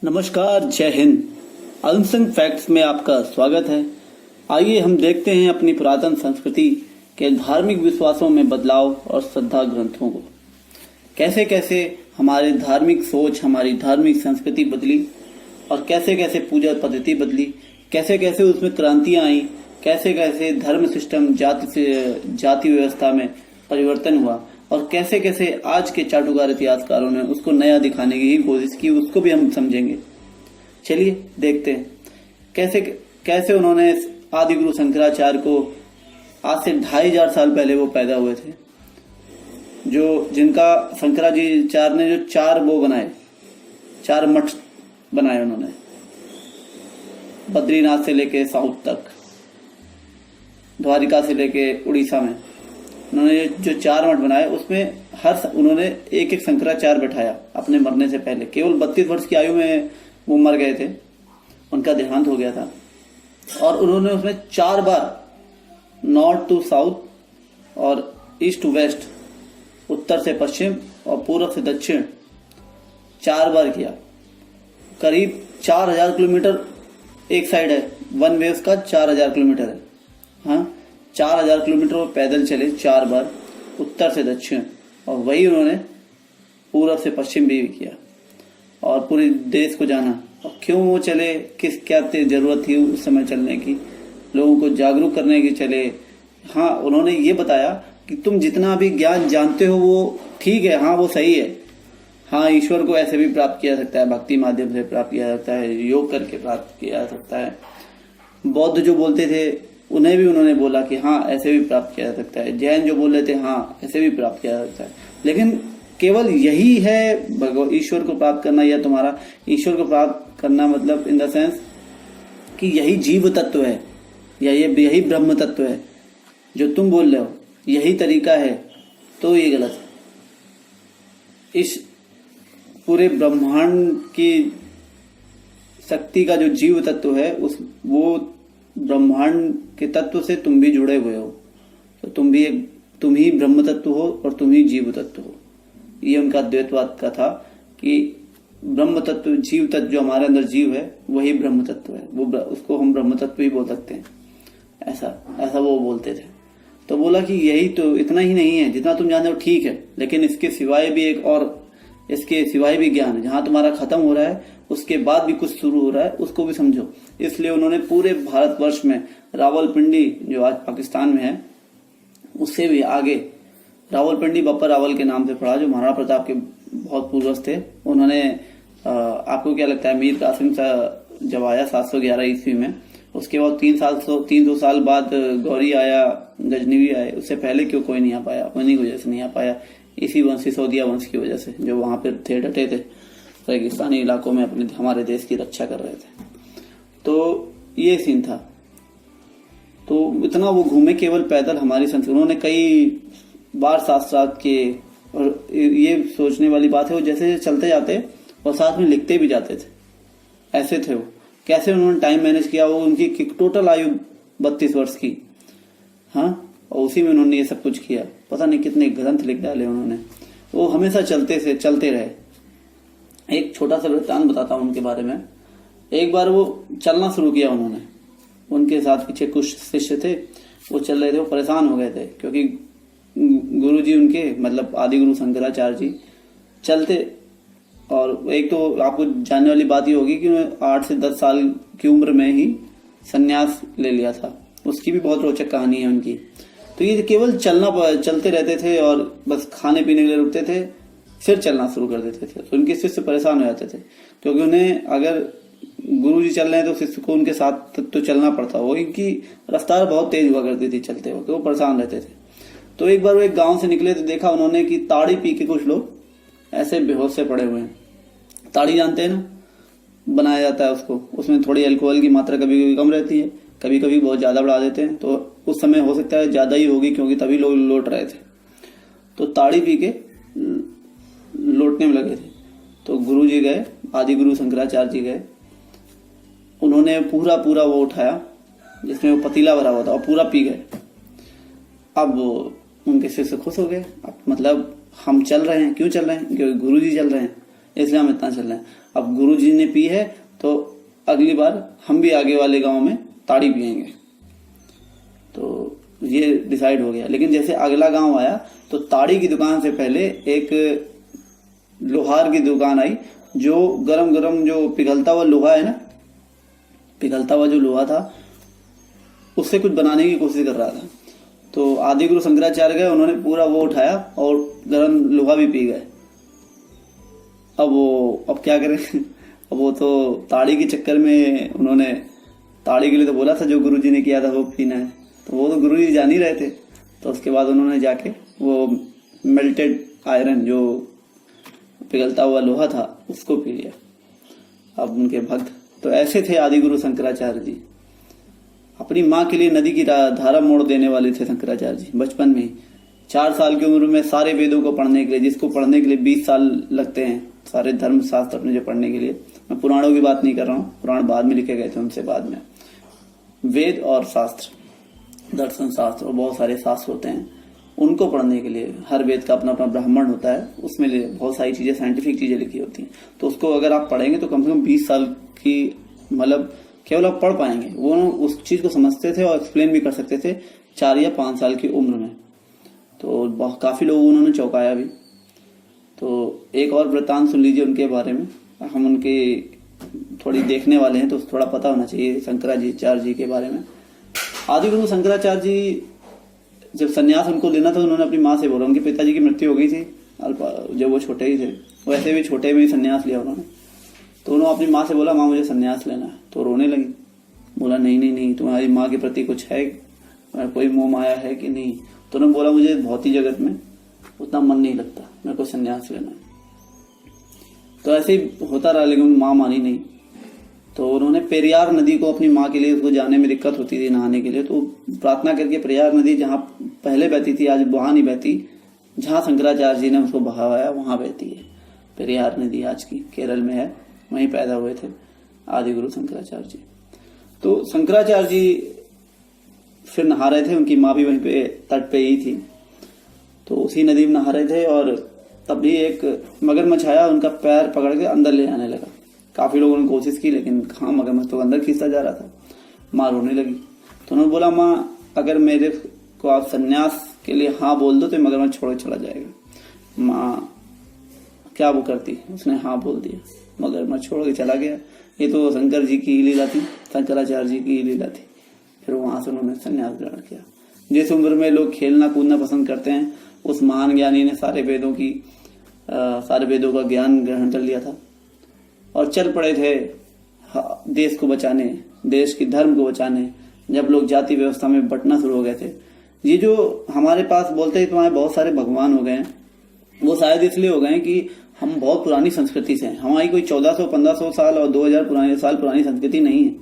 नमस्कार, जय Hind. Unsung facts में आपका स्वागत है। आइए हम देखते हैं अपनी पुरातन संस्कृति के धार्मिक विश्वासों में बदलाव और श्रद्धा ग्रंथों को। कैसे कैसे हमारे धार्मिक सोच, हमारी धार्मिक संस्कृति बदली और कैसे कैसे पूजा पद्धति बदली, कैसे कैसे उसमें क्रांतियां आई, कैसे कैसे धर्म सिस्टम, जाति व्यवस्था में परिवर्तन हुआ और कैसे कैसे आज के चाटुकार इतिहासकारों ने उसको नया दिखाने की कोशिश की, उसको भी हम समझेंगे। चलिए देखते हैं कैसे कैसे उन्होंने आदि गुरु शंकराचार्य को आज से 2500 साल पहले वो पैदा हुए थे, जो जिनका शंकराचार्य ने जो 4 वो बनाए, 4 मठ बनाए उन्होंने, बद्रीनाथ से लेके साउथ तक, द्वारिका से लेके उड़ीसा में उन्होंने जो 4 मठ बनाए, उसमें उन्होंने एक एक शंकराचार्य बैठाया अपने मरने से पहले। केवल 32 वर्ष की आयु में वो मर गए थे, उनका देहांत हो गया था। और उन्होंने उसमें 4 बार नॉर्थ टू साउथ और ईस्ट टू वेस्ट, उत्तर से पश्चिम और पूर्व से दक्षिण 4 बार किया। करीब 4000 किलोमीटर एक साइड है, वन वे उसका 4000 किलोमीटर है। हाँ, 4000 किलोमीटर वो पैदल चले 4 बार, उत्तर से दक्षिण, और वही उन्होंने पूर्व से पश्चिम भी किया और पूरे देश को जाना। और क्यों वो चले, क्या जरूरत थी उस समय चलने की, लोगों को जागरूक करने की चले। हाँ, उन्होंने ये बताया कि तुम जितना भी ज्ञान जानते हो वो ठीक है, हाँ वो सही है। हाँ, ईश्वर को ऐसे भी प्राप्त किया जा सकता है, भक्ति माध्यम से प्राप्त किया जा सकता है, योग करके प्राप्त किया जा सकता है। बौद्ध जो बोलते थे उन्हें भी उन्होंने बोला कि हाँ ऐसे भी प्राप्त किया जा सकता है। जैन जो बोल रहे थे हाँ ऐसे भी प्राप्त किया जा सकता है। लेकिन केवल यही है ईश्वर को प्राप्त करना, या तुम्हारा ईश्वर को प्राप्त करना मतलब इन द सेंस कि यही जीव तत्व है या यही ब्रह्म तत्व है जो तुम बोल रहे हो, यही तरीका है, तो ये गलत है। इस पूरे ब्रह्मांड की शक्ति का जो जीव तत्व है, वो ब्रह्मांड के तत्व से तुम भी जुड़े हुए हो, तो तुम ही ब्रह्म तत्व हो और तुम ही जीव तत्व हो। ये उनका द्वैतवाद का था कि ब्रह्म तत्व, जीव तत्व, जो हमारे अंदर जीव है वही ब्रह्म तत्व है, उसको हम ब्रह्म तत्व ही बोल सकते हैं। ऐसा वो बोलते थे। तो बोला कि यही तो, इतना ही नहीं है जितना तुम जानते हो, ठीक है, लेकिन इसके सिवाय भी इसके सिवाय भी ज्ञान है। जहां तुम्हारा खत्म हो रहा है उसके बाद भी कुछ शुरू हो रहा है, उसको भी समझो। इसलिए उन्होंने पूरे भारतवर्ष में रावलपिंडी, जो आज पाकिस्तान में है, उससे भी आगे रावलपिंडी बप्पा रावल के नाम से पढ़ा, जो महाराणा प्रताप के बहुत पूर्वज थे। उन्होंने आपको क्या लगता है, मीर कासिम जब आया 711 ईस्वी में, उसके बाद 300 साल बाद गौरी आया, गजनवी आए, उससे पहले क्यों कोई नहीं आ पाया? उन्हीं की वजह से नहीं आ पाया, इसी वंश, सिसोदिया वंश की वजह से, जो वहां पर थे, डटे थे, रेगिस्तानी इलाकों में हमारे देश की रक्षा कर रहे थे। तो ये सीन था। तो इतना वो घूमे केवल पैदल हमारी संस्कृति। उन्होंने कई बार साथ के, और ये सोचने वाली बात है, वो जैसे चलते जाते और साथ में लिखते भी जाते थे, ऐसे थे वो। कैसे उन्होंने टाइम मैनेज किया, वो उनकी टोटल आयु 32 वर्ष की। हाँ, और उसी में उन्होंने ये सब कुछ किया। पता नहीं कितने ग्रंथ लिख डाले उन्होंने। वो हमेशा चलते रहे। एक छोटा सा वृत्तांत बताता हूं उनके बारे में। एक बार वो चलना शुरू किया उन्होंने, उनके साथ पीछे कुछ शिष्य थे, वो चल रहे थे, वो परेशान हो गए थे क्योंकि गुरु जी उनके, मतलब आदि गुरु शंकराचार्य जी चलते, और एक तो आपको जानने वाली बात ये होगी कि उन्होंने 8 से 10 साल की उम्र में ही संन्यास ले लिया था। उसकी भी बहुत रोचक कहानी है उनकी। तो ये केवल चलते रहते थे और बस खाने पीने के लिए रुकते थे, फिर चलना शुरू कर देते थे। तो उनके शिष्य परेशान हो जाते थे, क्योंकि उन्हें अगर गुरु जी चल रहे हैं तो शिष्य को उनके साथ तो चलना पड़ता। वो इनकी रफ्तार बहुत तेज हुआ करती थी चलते वक्त, वो परेशान रहते थे। तो एक बार वो एक गांव से निकले तो देखा उन्होंने कि ताड़ी पी के कुछ लोग ऐसे बेहोश से पड़े हुए हैं। ताड़ी जानते हैं ना, बनाया जाता है उसको, उसमें थोड़ी अल्कोहल की मात्रा कभी कभी कम रहती है, कभी कभी बहुत ज्यादा बढ़ा देते हैं। तो उस समय हो सकता है ज्यादा ही होगी, क्योंकि तभी लोग लौट रहे थे। तो ताड़ी पी के लौटने में लगे थे। तो गुरु जी गए, आदि गुरु शंकराचार्य जी गए, उन्होंने पूरा वो उठाया जिसमें वो पतीला भरा हुआ था और पूरा पी गए। अब उनके शिष्य खुश हो गए, मतलब हम चल रहे हैं, क्यों चल रहे हैं? क्योंकि गुरु जी चल रहे हैं, इसलिए हम इतना चल रहे हैं। अब गुरु जी ने पी है तो अगली बार हम भी आगे वाले गांव में ताड़ी पियेंगे, तो ये डिसाइड हो गया। लेकिन जैसे अगला गांव आया तो ताड़ी की दुकान से पहले एक लोहार की दुकान आई, जो गरम गरम जो पिघलता हुआ लोहा है ना, पिघलता हुआ जो लोहा था उससे कुछ बनाने की कोशिश कर रहा था। तो आदि गुरु शंकराचार्य गए, उन्होंने पूरा वो उठाया और गरम लोहा भी पी गए। अब क्या करें अब वो तो ताड़ी के चक्कर में उन्होंने ताड़ी के लिए तो बोला था, जो गुरुजी ने किया था वो पीना है, तो वो तो गुरुजी जान ही रहे थे। तो उसके बाद उन्होंने जाके वो मेल्टेड आयरन जो पिघलता हुआ लोहा था उसको पी लिया। अब उनके भक्त तो ऐसे थे आदि गुरु शंकराचार्य जी। अपनी माँ के लिए नदी की धारा मोड़ देने वाले थे शंकराचार्य जी। बचपन में ही 4 साल की उम्र में सारे वेदों को पढ़ने के लिए, जिसको पढ़ने के लिए 20 साल लगते हैं सारे धर्म शास्त्र अपने जो पढ़ने के लिए, मैं पुराणों की बात नहीं कर रहा हूँ, पुराण बाद में लिखे गए थे उनसे बाद में। वेद और शास्त्र, दर्शन शास्त्र और बहुत सारे शास्त्र होते हैं, उनको पढ़ने के लिए हर वेद का अपना अपना ब्राह्मण होता है, उसमें बहुत सारी चीजें साइंटिफिक चीजें लिखी होती हैं। तो उसको अगर आप पढ़ेंगे तो कम से कम 20 साल की मतलब केवल आप पढ़ पाएंगे। वो उस चीज को समझते थे और एक्सप्लेन भी कर सकते थे 4 या 5 साल की उम्र में। तो काफी लोग उन्होंने चौंकाया भी। तो एक और वृत्तांत सुन लीजिए उनके बारे में। हम उनके थोड़ी देखने वाले हैं तो थोड़ा पता होना चाहिए शंकराचार्य जी के बारे में। आदि गुरु शंकराचार्य जी जब संन्यास उनको लेना था, उन्होंने अपनी माँ से बोला, उनके पिताजी की मृत्यु हो गई थी जब वो छोटे ही थे, वैसे भी छोटे में ही संन्यास लिया उन्होंने। तो उन्होंने अपनी माँ से बोला, माँ मुझे संन्यास लेना है। तो रोने लगी, बोला नहीं नहीं नहीं, तुम्हारी माँ के प्रति कुछ है, कोई मोह माया है कि नहीं? तो उन्होंने बोला मुझे भौतिक जगत में उतना मन नहीं लगता, मेरे को संन्यास लेना है। तो ऐसे ही होता रहा, लेकिन माँ मानी नहीं। तो उन्होंने पेरियार नदी को अपनी माँ के लिए, उसको जाने में दिक्कत होती थी नहाने के लिए, तो प्रार्थना करके पेरियार नदी जहाँ पहले बहती थी आज वहां नहीं बहती, जहाँ शंकराचार्य जी ने उसको बहाया वहां बहती है। पेरियार नदी आज की केरल में है, वहीं पैदा हुए थे आदि गुरु शंकराचार्य जी। तो शंकराचार्य जी फिर नहा रहे थे, उनकी माँ भी वहीं पे तट पे ही थी, तो उसी नदी में नहा रहे थे और तभी एक मगरमच्छ आया, उनका पैर पकड़ के अंदर ले आने लगा। काफी लोगों ने कोशिश की, लेकिन कहाँ, मगरमच्छ तो अंदर खींचता जा रहा था। माँ रोने लगी, तो उन्होंने बोला, माँ अगर मेरे को आप संन्यास के लिए हाँ बोल दो तो मगरमच्छ छोड़ के चला जाएगा। माँ क्या वो करती, उसने हाँ बोल दिया, मगरमच्छ छोड़ के चला गया। ये तो शंकर जी की लीला थी, शंकराचार्य जी की लीला थी। फिर वहां से उन्होंने संन्यास ग्रहण किया। जिस उम्र में लोग खेलना कूदना पसंद करते हैं, उस महान ज्ञानी ने सारे वेदों का ज्ञान ग्रहण कर लिया था और चल पड़े थे देश को बचाने, देश की धर्म को बचाने। जब लोग जाति व्यवस्था में बंटना शुरू हो गए थे, ये जो हमारे पास बोलते हैं तुम्हारे बहुत सारे भगवान हो गए हैं, वो शायद इसलिए हो गए हैं कि हम बहुत पुरानी संस्कृति से हैं। हमारी कोई 1400-1500 साल और 2000 साल पुरानी संस्कृति नहीं है।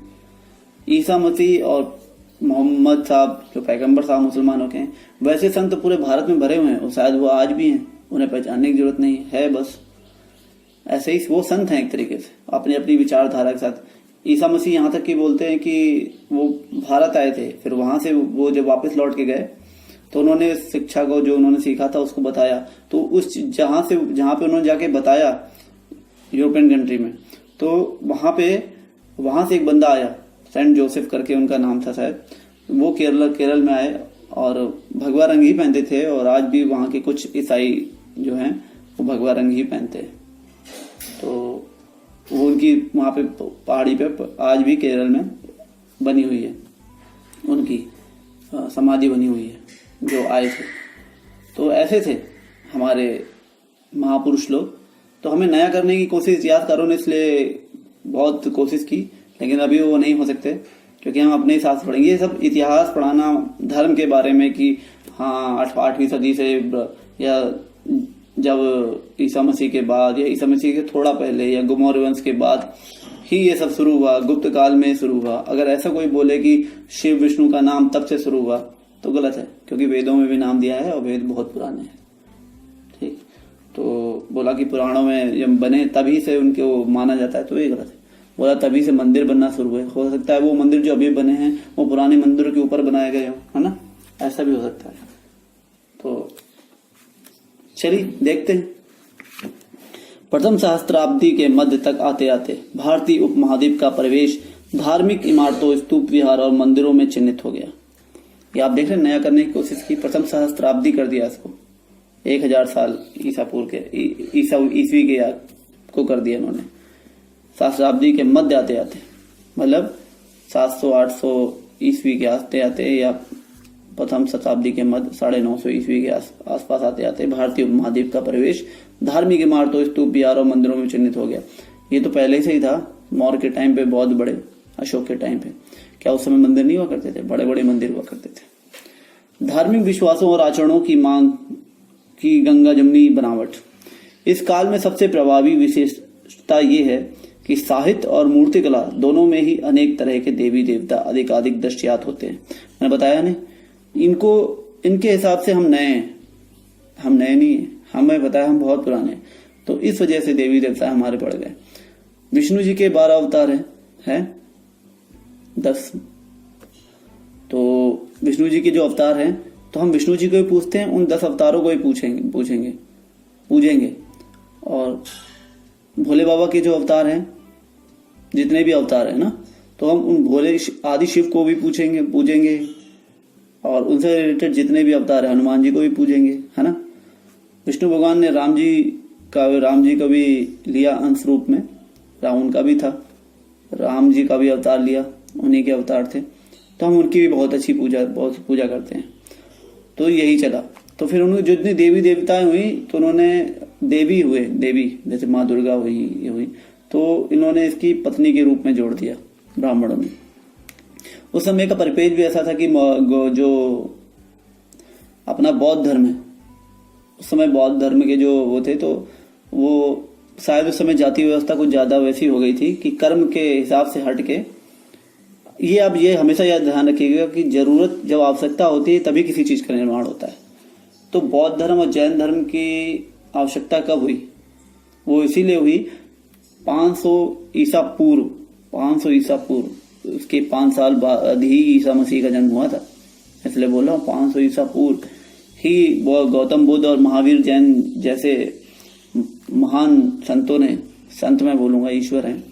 ईसा मसीह और मोहम्मद साहब जो पैगंबर साहब मुसलमानों के हैं, वैसे संत पूरे भारत में भरे हुए हैं और शायद वो आज भी हैं, उन्हें पहचानने की जरूरत नहीं है। बस ऐसे ही वो संत हैं एक तरीके से, अपनी अपनी विचारधारा के साथ। ईसा मसीह यहाँ तक कि बोलते हैं कि वो भारत आए थे, फिर वहां से वो जब वापस लौट के गए तो उन्होंने शिक्षा को, जो उन्होंने सीखा था, उसको बताया। तो उस जहां पे उन्होंने जाके बताया यूरोपियन कंट्री में, तो वहां से एक बंदा आया, सेंट जोसेफ करके उनका नाम था शायद, वो केरल में आए और भगवा रंग ही पहनते थे। और आज भी वहां के कुछ ईसाई जो हैं वो भगवा रंग ही पहनते हैं। तो वो उनकी वहां पे पहाड़ी पे आज भी केरल में बनी हुई है, उनकी समाधि बनी हुई है जो आए थे। तो ऐसे थे हमारे महापुरुष लोग। तो हमें नया करने की कोशिश इतिहासकारों ने इसलिए बहुत कोशिश की, लेकिन अभी वो नहीं हो सकते क्योंकि हम अपने हिसाब से पढ़ेंगे। ये सब इतिहास पढ़ाना धर्म के बारे में कि हाँ 8वीं सदी से या जब ईसा मसीह के बाद या ईसा मसीह के थोड़ा पहले या गुमौर्य वंश के बाद ही ये सब शुरू हुआ, गुप्त काल में शुरू हुआ, अगर ऐसा कोई बोले कि शिव विष्णु का नाम तब से शुरू हुआ तो गलत है, क्योंकि वेदों में भी नाम दिया है और वेद बहुत पुराने हैं। ठीक, तो बोला कि पुराणों में जब बने तभी से उनको माना जाता है, तो ये गलत है। बोला तभी से मंदिर बनना शुरू हुए, हो सकता है वो मंदिर जो अभी बने हैं वो पुराने मंदिरों के ऊपर बनाए गए हो, है ना, ऐसा भी हो सकता है। तो चलिए देखते हैं। प्रथम सहस्त्राब्दी के मध्य तक आते आते भारतीय उपमहाद्वीप का प्रवेश धार्मिक इमारतों, स्तूप, विहार और मंदिरों में चिन्हित हो गया। ये आप देख रहे हैं, नया करने की कोशिश की, प्रथम सहस्त्राब्दी कर दिया इसको, 1000 साल ईसा पूर्व के ईसवी के को कर दिया इन्होंने। सहस्त्राब्दी के मध्य आते आते मतलब 700-800 ईस्वी के आते आते या प्रथम शताब्दी के मध्य 950 ईस्वी के आसपास आते आते भारतीय उपमहाद्वीप का प्रवेश धार्मिक इमारतों, स्तूप, विहार और मंदिरों में चिन्हित हो गया। ये तो पहले से ही था, मौर्य के टाइम पे बहुत बड़े, अशोक के टाइम पे क्या उस समय मंदिर नहीं हुआ करते थे? बड़े बड़े मंदिर हुआ करते थे। धार्मिक विश्वासों और आचरणों की मांग की गंगा जमुनी बनावट। इस काल में सबसे प्रभावी विशेषता ये है कि साहित्य और मूर्तिकला दोनों में ही अनेक तरह के देवी देवता अधिकाधिक दृश्यात होते हैं। मैंने बताया नहीं, इनके हिसाब से हम नए नहीं है, हमें बताया हम बहुत पुराने हैं। तो इस वजह से देवी देवता हमारे बढ़ गए। विष्णु जी के 12 अवतार हैं 10। तो विष्णु जी के जो अवतार हैं, तो हम विष्णु जी को ही पूछते हैं, उन 10 अवतारों को ही पूजेंगे। और भोले बाबा के जो अवतार हैं, जितने भी अवतार हैं ना, तो हम उन भोले आदि शिव को भी पूजेंगे और उनसे रिलेटेड जितने भी अवतार हैं, हनुमान जी को भी पूजेंगे, है ना। विष्णु भगवान ने राम जी का भी लिया अंश रूप में, रावण का भी था, राम जी का भी अवतार लिया, उन्हीं के अवतार थे। तो हम उनकी भी बहुत पूजा करते हैं। तो यही चला। तो फिर उन्होंने जितनी देवी देवताएं हुई, तो उन्होंने देवी जैसे माँ दुर्गा हुई, तो इन्होंने इसकी पत्नी के रूप में जोड़ दिया ब्राह्मणों ने। उस समय का परिपेक्ष भी ऐसा था कि जो अपना बौद्ध धर्म है, उस समय बौद्ध धर्म के जो वो थे, तो वो शायद उस समय जाति व्यवस्था कुछ ज्यादा वैसी हो गई थी कि कर्म के हिसाब से हट के, ये हमेशा याद ध्यान रखिएगा कि जरूरत जब आवश्यकता होती है तभी किसी चीज का निर्माण होता है। तो बौद्ध धर्म और जैन धर्म की आवश्यकता कब हुई? वो इसीलिए हुई 500 ईसा पूर्व, उसके 5 साल बाद ही ईसा मसीह का जन्म हुआ था। इसलिए बोल रहा हूँ 500 ईसा पूर्व ही गौतम बुद्ध और महावीर जैन जैसे महान संतों ने, संत मैं बोलूंगा ईश्वर हैं,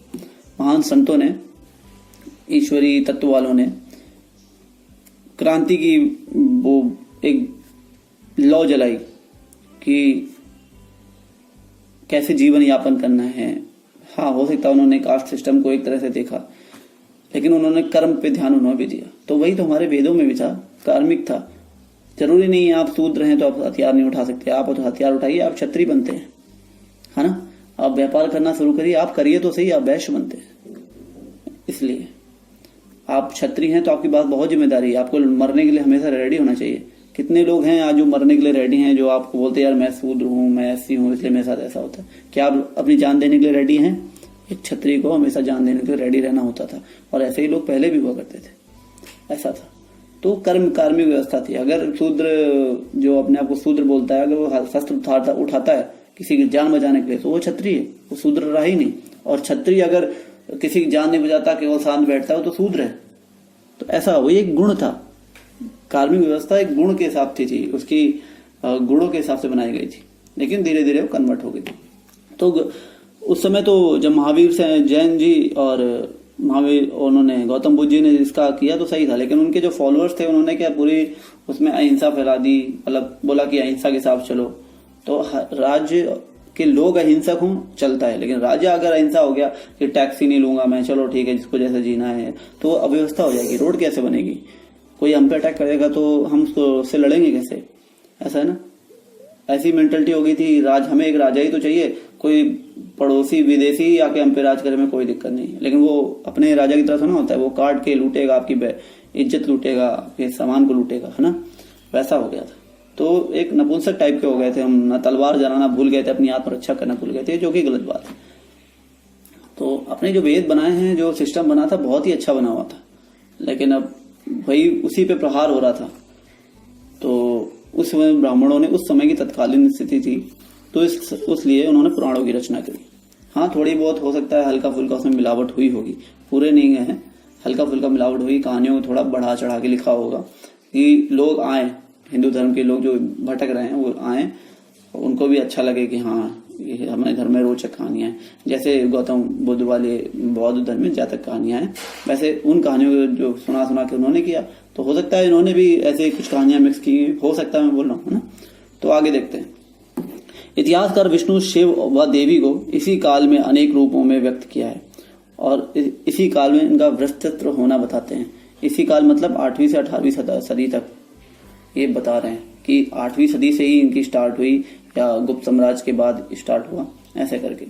महान संतों ने, ईश्वरी तत्व वालों ने क्रांति की वो एक लौ जलाई कि कैसे जीवन यापन करना है। हाँ, हो सकता है उन्होंने कास्ट सिस्टम को एक तरह से देखा, लेकिन उन्होंने कर्म पे ध्यान उन्होंने भी दिया। तो वही तो हमारे वेदों में भी था, कार्मिक था। जरूरी नहीं है आप शूद्र हैं तो आप हथियार नहीं उठा सकते, आप तो हथियार उठाइए, आप क्षत्रिय बनते हैं, है ना। आप व्यापार करना शुरू करिए, आप करिए तो सही, आप वैश्य बनते हैं। इसलिए आप क्षत्रिय हैं तो आपकी बात बहुत जिम्मेदारी है, आपको मरने के लिए हमेशा रेडी होना चाहिए। कितने लोग हैं आज जो मरने के लिए रेडी हैं, जो आपको बोलते हैं यार मैं शूद्र हूं, मैं ऐसी हूं, इसलिए मेरे साथ ऐसा होता है। क्या आप अपनी जान देने के लिए रेडी हैं? एक क्षत्रिय को हमेशा जान देने के लिए रेडी रहना होता था, और ऐसे ही लोग पहले भी हुआ करते थे, ऐसा था। तो कार्मिक व्यवस्था थी। अगर शूद्र जो अपने आप को शूद्र बोलता है, अगर वो शस्त्र उठाता है किसी की जान बचाने के लिए, तो वो क्षत्रिय है, वो शूद्र रहा ही नहीं। और क्षत्रिय अगर किसी की जान नहीं बचाता, केवल शांत बैठता है, तो शूद्र है। तो ऐसा वो एक गुण था, कार्मिक व्यवस्था एक गुण के हिसाब से थी, उसकी गुणों के हिसाब से बनाई गई थी, लेकिन धीरे धीरे वो कन्वर्ट हो गई थी। तो उस समय तो जब महावीर से जैन जी और महावीर उन्होंने गौतम बुद्ध जी ने इसका किया तो सही था, लेकिन उनके जो फॉलोअर्स थे उन्होंने क्या पूरी उसमें अहिंसा फैला दी, मतलब बोला कि अहिंसा के साथ चलो। तो राज्य के लोग अहिंसक हों चलता है, लेकिन राजा अगर अहिंसा हो गया कि टैक्सी नहीं लूंगा मैं, चलो ठीक है जिसको जैसे जीना है, तो अव्यवस्था हो जाएगी। रोड कैसे बनेगी? कोई हम पे अटैक करेगा तो हम उससे लड़ेंगे कैसे? ऐसा है ना। ऐसी मेंटलिटी हो गई थी। हमें एक राजा ही तो चाहिए, कोई पड़ोसी विदेशी आके हम पे राज करे में कोई दिक्कत नहीं, लेकिन वो अपने राजा की तरह से ना होता है, वो काट के लूटेगा, आपकी इज्जत लूटेगा, आपके सामान को लूटेगा, है ना। वैसा हो गया था। तो एक नपुंसक टाइप के हो गए थे हम, ना तलवार जलाना भूल गए थे, अपनी आत्मरक्षा करना भूल गए थे, जो कि गलत बात है। तो अपने जो वेद बनाए हैं, जो सिस्टम बना था बहुत ही अच्छा बना हुआ था, लेकिन अब वही उसी पे प्रहार हो रहा था। तो उस समय ब्राह्मणों ने, उस समय की तत्कालीन स्थिति थी, तो इसलिए उन्होंने पुराणों की रचना करी। हाँ, थोड़ी बहुत हो सकता है हल्का फुल्का उसमें मिलावट हुई होगी, पूरे नहीं गए हैं, हल्का फुल्का मिलावट हुई, कहानियों को थोड़ा बढ़ा चढ़ा के लिखा होगा कि लोग आए, हिंदू धर्म के लोग जो भटक रहे हैं वो आए, उनको भी अच्छा लगे कि हाँ ये हमारे धर्म में रोचक कहानियां हैं। जैसे गौतम बुद्ध वाले बौद्ध धर्म में जातक कहानियां हैं, वैसे उन कहानियों को जो सुना के उन्होंने किया, तो हो सकता है इन्होंने भी ऐसे कुछ कहानियां मिक्स की, हो सकता है, मैं बोल रहा हूँ ना। तो आगे देखते हैं। इतिहासकार विष्णु, शिव व देवी को इसी काल में अनेक रूपों में व्यक्त किया है और इसी काल में इनका विस्तृत होना बताते हैं। इसी काल मतलब 8वीं से 18वीं सदी तक ये बता रहे हैं कि 8वीं सदी से ही इनकी स्टार्ट हुई या गुप्त साम्राज्य के बाद स्टार्ट हुआ, ऐसे करके।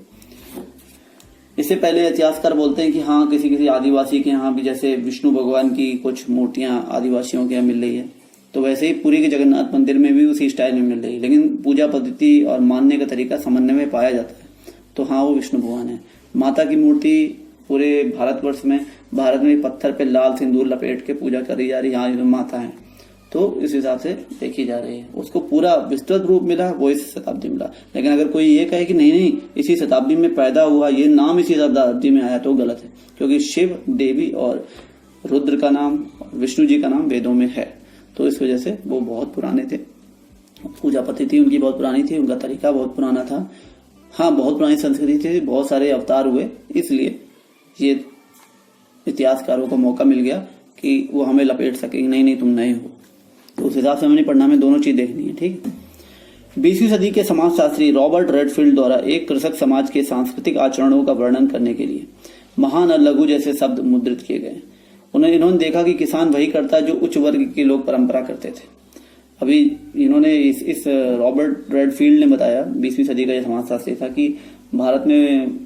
इससे पहले इतिहासकार बोलते हैं कि हाँ, किसी आदिवासी के यहाँ भी जैसे विष्णु भगवान की कुछ मूर्तियां आदिवासियों के यहाँ मिल रही है, तो वैसे ही पुरी के जगन्नाथ मंदिर में भी उसी स्टाइल में मिल रही है, लेकिन पूजा पद्धति और मानने का तरीका समन्वय में पाया जाता है। तो हाँ, वो विष्णु भगवान है। माता की मूर्ति पूरे भारत में पत्थर पे लाल सिंदूर लपेट के पूजा करी जा रही है, हाँ ये तो माता है, तो इस हिसाब से देखी जा रही है। उसको पूरा विस्तृत रूप मिला वो इस शताब्दी मिला। लेकिन अगर कोई ये कहे कि नहीं इसी शताब्दी में पैदा हुआ, ये नाम इसी शताब्दी में आया, तो गलत है, क्योंकि शिव, देवी और रुद्र का नाम, विष्णु जी का नाम वेदों में है, तो इस वजह से वो बहुत पुराने थे। पूजा पद्धति उनकी बहुत पुरानी थी, उनका तरीका बहुत पुराना था। हाँ, बहुत पुरानी संस्कृति थी, बहुत सारे अवतार हुए, इसलिए ये इतिहासकारों को मौका मिल गया कि वो हमें लपेट सके, नहीं तुम नए हो। तो उस हिसाब से हमें पढ़ना, हमें दोनों चीज देखनी है, ठीक। 20वीं सदी के समाजशास्त्री रॉबर्ट रेडफील्ड द्वारा एक कृषक समाज के सांस्कृतिक आचरणों का वर्णन करने के लिए महान और लघु जैसे शब्द मुद्रित किए गए। इन्होंने देखा कि किसान वही करता है जो उच्च वर्ग के लोग परंपरा करते थे। अभी इन्होंने इस रॉबर्ट रेडफील्ड ने बताया, 20वीं सदी का यह समाजशास्त्री था, कि भारत में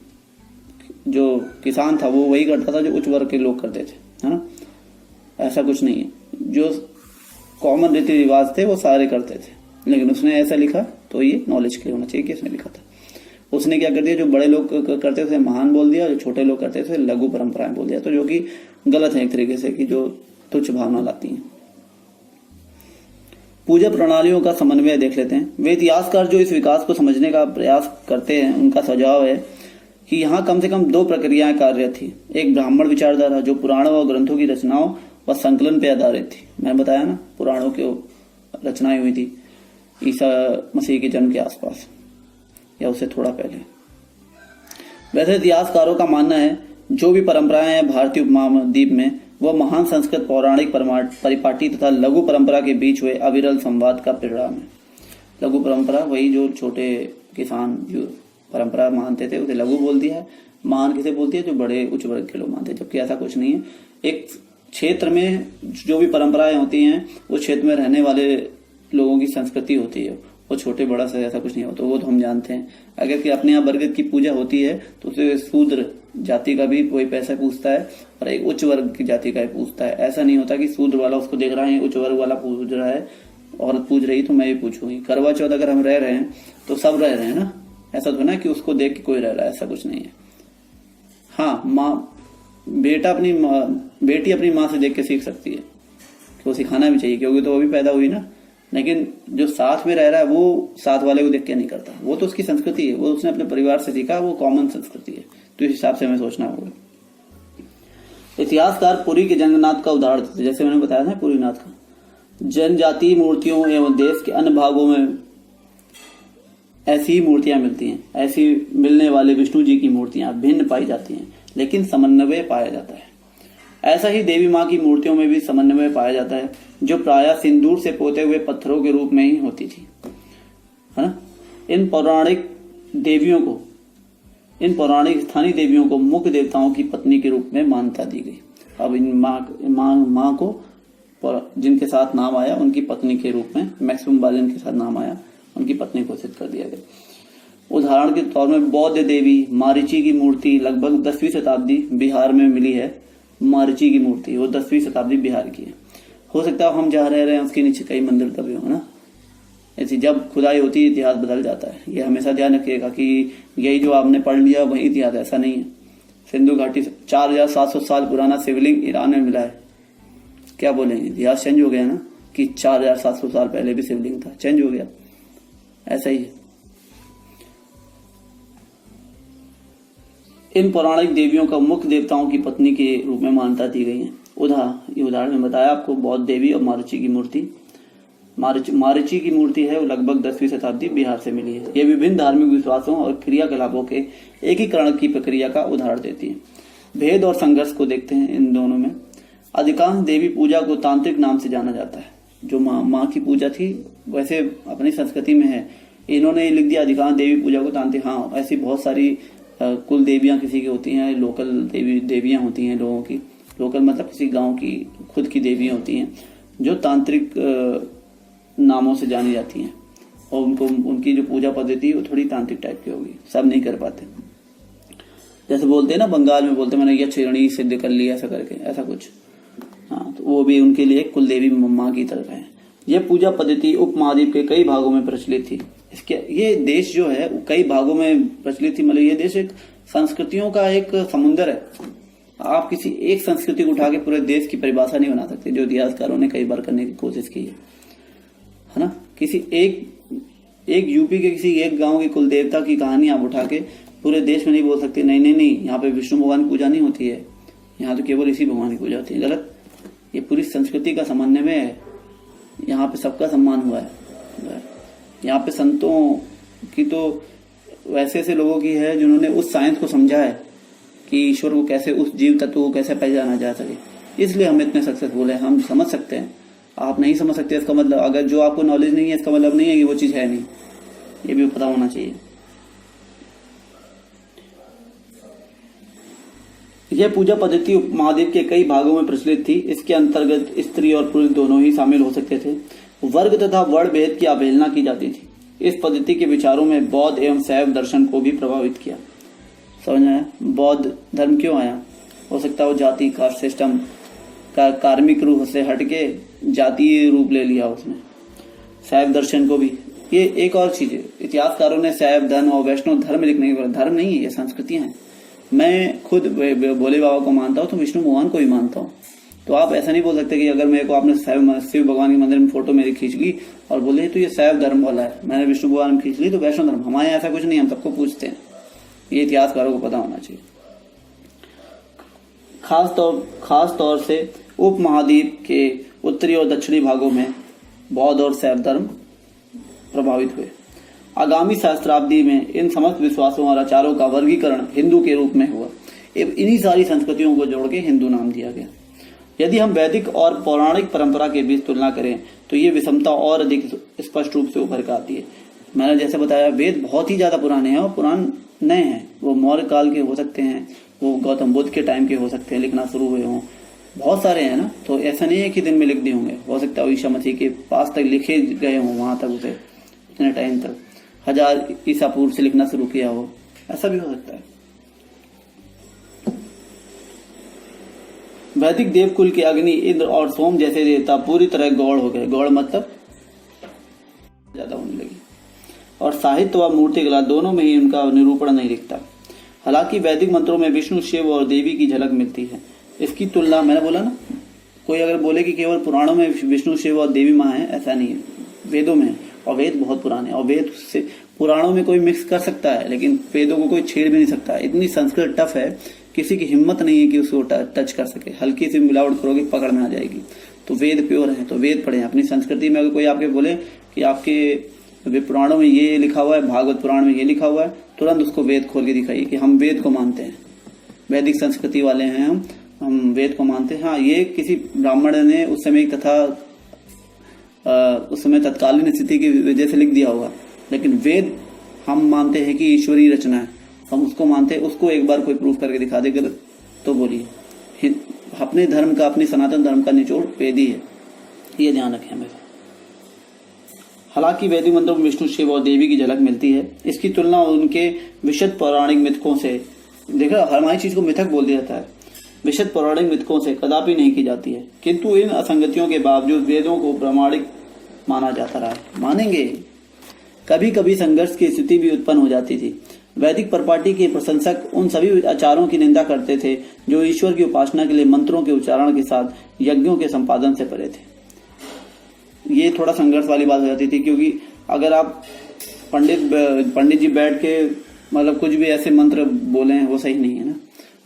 जो किसान था वो वही करता था जो उच्च वर्ग के लोग करते थे, है ना। ऐसा कुछ नहीं है, जो कॉमन रीति रिवाज थे वो सारे करते थे, लेकिन उसने ऐसा लिखा, तो ये नॉलेज के लिए होना चाहिए कि इसने लिखा था। उसने क्या कर दिया, जो बड़े लोग करते थे महान बोल दिया, जो छोटे लोग करते थे लघु परंपराएं बोल दिया, तो जो कि गलत है एक तरीके से, कि जो तुच्छ भावना लाती हैं। पूजा प्रणालियों का समन्वय देख लेते हैं। वे इतिहासकार जो इस विकास को समझने का प्रयास करते हैं, उनका सुझाव है कि यहाँ कम से कम 2 प्रक्रियाएं कार्य थी। एक ब्राह्मण विचारधारा जो पुराणों और ग्रंथों की रचनाओं व संकलन पे आधारित थी। मैंने बताया ना, पुराणों की रचनाएं हुई थी ईसा मसीह के जन्म के आसपास या उससे थोड़ा पहले। वैसे इतिहासकारों का मानना है जो भी परंपराएं हैं भारतीय उपमहाद्वीप में, वह महान संस्कृत पौराणिक परिपाटी तथा लघु परंपरा के बीच हुए अविरल संवाद का परिणाम है। लघु परंपरा वही जो छोटे किसान जो परंपरा मानते थे उसे लघु बोल दिया है, महान किसे बोलती है, जो बड़े उच्च वर्ग के लोग मानते हैं, जबकि ऐसा कुछ नहीं है। एक क्षेत्र में जो भी परंपराएं होती हैं उस क्षेत्र में रहने वाले लोगों की संस्कृति होती है, वो छोटे बड़ा से ऐसा कुछ नहीं होता, वो तो हम जानते हैं। अगर कि अपने यहाँ बरगद की पूजा होती है तो उसे शूद्र जाति का भी कोई पैसा पूछता है और एक उच्च वर्ग की जाति का भी पूछता है। ऐसा नहीं होता कि शूद्र वाला उसको देख रहा है, उच्च वर्ग वाला पूछ रहा है, औरत पूछ रही तो मैं भी पूछूंगी। करवा चौथ अगर हम रह रहे हैं तो सब रह रहे हैं ना, ऐसा तो ना कि उसको देख के कोई रह रहा है, ऐसा कुछ नहीं है। हाँ, बेटी अपनी माँ से देख के सीख सकती है, कि वो सिखाना भी चाहिए, क्योंकि तो वो भी पैदा हुई ना। लेकिन जो साथ में रह रहा है वो साथ वाले को देख के नहीं करता, वो तो उसकी संस्कृति है, वो उसने अपने परिवार से सीखा, वो कॉमन संस्कृति है, तो इस हिसाब से हमें सोचना होगा। इतिहासकार पुरी के जगन्नाथ का उदाहरण देते, जैसे मैंने बताया था पुरीनाथ का। जनजातीय मूर्तियों एवं देश के अन्य भागों में ऐसी ही मूर्तियां मिलती हैं, ऐसी मिलने वाले विष्णु जी की मूर्तियां भिन्न पाई जाती हैं, लेकिन समन्वय पाया जाता है। ऐसा ही देवी माँ की मूर्तियों में भी समन्वय पाया जाता है, जो प्रायः सिंदूर से पोते हुए पत्थरों के रूप में ही होती थी, है ना। इन पौराणिक स्थानीय देवियों को मुख्य देवताओं की पत्नी के रूप में मान्यता दी गई। अब इन माँ को जिनके साथ नाम आया उनकी पत्नी के रूप में, मैक्सिमम वाले जिनके साथ नाम आया उनकी पत्नी घोषित कर दिया गया। उदाहरण के तौर में बौद्ध देवी मारीची की मूर्ति लगभग 10वीं शताब्दी बिहार में मिली है। मारीची की मूर्ति वो 10वीं शताब्दी बिहार की है। हो सकता है हम जहाँ रह रहे हैं उसके नीचे कई मंदिर दबे हो ना। ऐसी जब खुदाई होती है इतिहास बदल जाता है, ये हमेशा ध्यान रखिएगा कि यही जो आपने पढ़ लिया वही इतिहास, ऐसा नहीं है। सिंधु घाटी 4700 साल पुराना शिवलिंग ईरान में मिला है, क्या बोलेंगे, इतिहास चेंज हो गया ना, कि 4700 साल पहले भी शिवलिंग था, चेंज हो गया, ऐसा ही है। इन पौराणिक देवियों का मुख्य देवताओं की पत्नी के रूप में मान्यता दी गई है। उदाहरण में बताया आपको बौद्ध देवी और मारीची की मूर्ति। मारीची की मूर्ति है, वो लगभग 10वीं शताब्दी बिहार से मिली है। ये विभिन्न धार्मिक विश्वासों और क्रियाकलापों के एकीकरण की प्रक्रिया का उदाहरण देती है। भेद और संघर्ष को देखते हैं इन दोनों में। अधिकांश देवी पूजा को तांत्रिक नाम से जाना जाता है। जो माँ की पूजा थी वैसे अपनी संस्कृति में है, इन्होंने लिख दिया अधिकांश देवी पूजा को तांत्रिक। हाँ, ऐसी बहुत सारी कुल देवियां किसी की होती हैं, लोकल देवियां होती हैं लोगों की। लोकल मतलब किसी गांव की खुद की देवियां होती हैं जो तांत्रिक नामों से जानी जाती हैं, और उनकी जो पूजा पद्धति है वो थोड़ी तांत्रिक टाइप की होगी, सब नहीं कर पाते। जैसे बोलते हैं ना, बंगाल में बोलते हैं मैंने यक्षिणी सिद्ध कर लिया, ऐसा करके, ऐसा कुछ। हाँ, तो वो भी उनके लिए कुल देवी माँ की तरह है। यह पूजा पद्धति उपमहाद्वीप के कई भागों में प्रचलित थी। इसके ये देश जो है कई भागों में प्रचलित थी, मतलब ये देश एक संस्कृतियों का एक समुंदर है। आप किसी एक संस्कृति को उठा के पूरे देश की परिभाषा नहीं बना सकते, जो इतिहासकारों ने कई बार करने की कोशिश की है ना। किसी एक यूपी के किसी एक गांव के कुल देवता की कहानी आप उठा के पूरे देश में नहीं बोल सकते नहीं, यहाँ पे विष्णु भगवान की पूजा नहीं होती है, यहाँ तो केवल इसी भगवान की पूजा होती है। गलत। ये पूरी संस्कृति का समन्वय है। यहाँ पे सबका सम्मान हुआ है। यहाँ पे संतों की तो वैसे ऐसे लोगों की है जिन्होंने उस साइंस को समझा है कि ईश्वर को कैसे, उस जीव तत्व को कैसे पहचाना जा सके। इसलिए हम इतने सक्सेसफुल है, हम समझ सकते हैं। आप नहीं समझ सकते इसका मतलब, अगर जो आपको नॉलेज नहीं है इसका मतलब नहीं है कि वो चीज है नहीं, ये भी पता होना चाहिए। यह पूजा पद्धति उपमहाद्वीप के कई भागों में प्रचलित थी। इसके अंतर्गत स्त्री और पुरुष दोनों ही शामिल हो सकते थे। वर्ग तथा वर्ण भेद की अवहेलना की जाती थी। इस पद्धति के विचारों में बौद्ध एवं शैव दर्शन को भी प्रभावित किया। समझ आया? बौद्ध धर्म क्यों आया? हो सकता है वो जाति कास्ट सिस्टम का कार्मिक रूप से हटके जातीय रूप ले लिया उसने। शैव दर्शन को भी, ये एक और चीज है, इतिहासकारों ने शैव धर्म और वैष्णव धर्म लिखने के, धर्म नहीं है, ये संस्कृतियां हैं। मैं खुद भोले बाबा को मानता हूँ तो विष्णु भगवान को भी मानता हूँ। तो आप ऐसा नहीं बोल सकते कि अगर मेरे को आपने शिव भगवान के मंदिर में फोटो मेरी खींच ली और बोले तो ये शैव धर्म वाला है, मैंने विष्णु भगवान में खींच ली तो वैष्णव धर्म। हमारे यहाँ ऐसा कुछ नहीं, हम सबको पूछते हैं। ये इतिहासकारों को पता होना चाहिए। खास तौर से उपमहाद्वीप के उत्तरी और दक्षिणी भागों में बौद्ध और शैव धर्म प्रभावित हुए। आगामी सहस्त्राब्दी में इन समस्त विश्वासों और आचारों का वर्गीकरण हिंदू के रूप में हुआ। इन्हीं सारी संस्कृतियों को जोड़ के हिंदू नाम दिया गया। यदि हम वैदिक और पौराणिक परंपरा के बीच तुलना करें तो ये विषमता और अधिक स्पष्ट रूप से उभर कर आती है। मैंने जैसे बताया, वेद बहुत ही ज्यादा पुराने हैं और पुरान नए हैं। वो मौर्य काल के हो सकते हैं, वो गौतम बुद्ध के टाइम के हो सकते हैं, लिखना शुरू हुए हों, बहुत सारे हैं ना। तो ऐसा नहीं है कि दिन में लिख दिए होंगे, हो सकता है ईसा मसीह के पास तक लिखे गए हों, वहां तक उसे इतने टाइम तक 1000 ईसा पूर्व से लिखना शुरू किया हो, ऐसा भी हो सकता है। वैदिक देवकुल के अग्नि, इंद्र और सोम जैसे देवता पूरी तरह गौड़ हो गए। गौड़ मतलब ज्यादा होने लगी। और साहित्य व मूर्तिकला दोनों में ही उनका निरूपण नहीं दिखता। हालांकि वैदिक मंत्रों में विष्णु, शिव और देवी की झलक मिलती है। इसकी तुलना, मैंने बोला ना, कोई अगर बोले कि केवल पुराणों में विष्णु, शिव और देवी माँ है, ऐसा नहीं है, वेदों में है। और वेद बहुत पुराने, और वेद से पुराणों में कोई मिक्स कर सकता है लेकिन वेदों को कोई छेड़ भी नहीं सकता। इतनी संस्कृत टफ है, किसी की हिम्मत नहीं है कि उसको टच कर सके। हल्की सी मिलावट करोगे पकड़ में आ जाएगी। तो वेद प्योर है, तो वेद पढ़े। अपनी संस्कृति में अगर कोई आपके बोले कि आपके पुराणों में ये लिखा हुआ है, भागवत पुराण में ये लिखा हुआ है, तुरंत उसको वेद खोल के दिखाइए कि हम वेद को मानते हैं, वैदिक संस्कृति वाले हैं, हम वेद को मानते हैं। हाँ, ये किसी ब्राह्मण ने उस समय तत्कालीन स्थिति की वजह से लिख दिया होगा, लेकिन वेद हम मानते हैं कि ईश्वरीय रचना है, हम उसको मानते हैं। उसको एक बार कोई प्रूफ करके दिखा दे गलत तो बोलिए। अपने धर्म का, अपनी सनातन धर्म का निचोड़ वेद ही है, ये ध्यान रखें हमेशा। हालांकि वैदिक मंत्रों में विष्णु, शिव और देवी की झलक मिलती है। इसकी तुलना उनके विशद पौराणिक मिथकों से, देखा हमारी चीज को मिथक बोल दिया जाता है, विशद पौराणिक मिथकों से कदापि नहीं की जाती है। किंतु इन असंगतियों के बावजूद वेदों को प्रामाणिक माना जाता रहा है। मानेंगे, कभी कभी संघर्ष की स्थिति भी उत्पन्न हो जाती थी। वैदिक परिपाटी के प्रशंसक उन सभी आचारों की निंदा करते थे जो ईश्वर की उपासना के लिए मंत्रों के उच्चारण के साथ यज्ञों के संपादन से परे थे। ये थोड़ा संघर्ष वाली बात हो जाती थी, क्योंकि अगर आप पंडित जी बैठ के मतलब कुछ भी ऐसे मंत्र बोले हैं, वो सही नहीं है ना।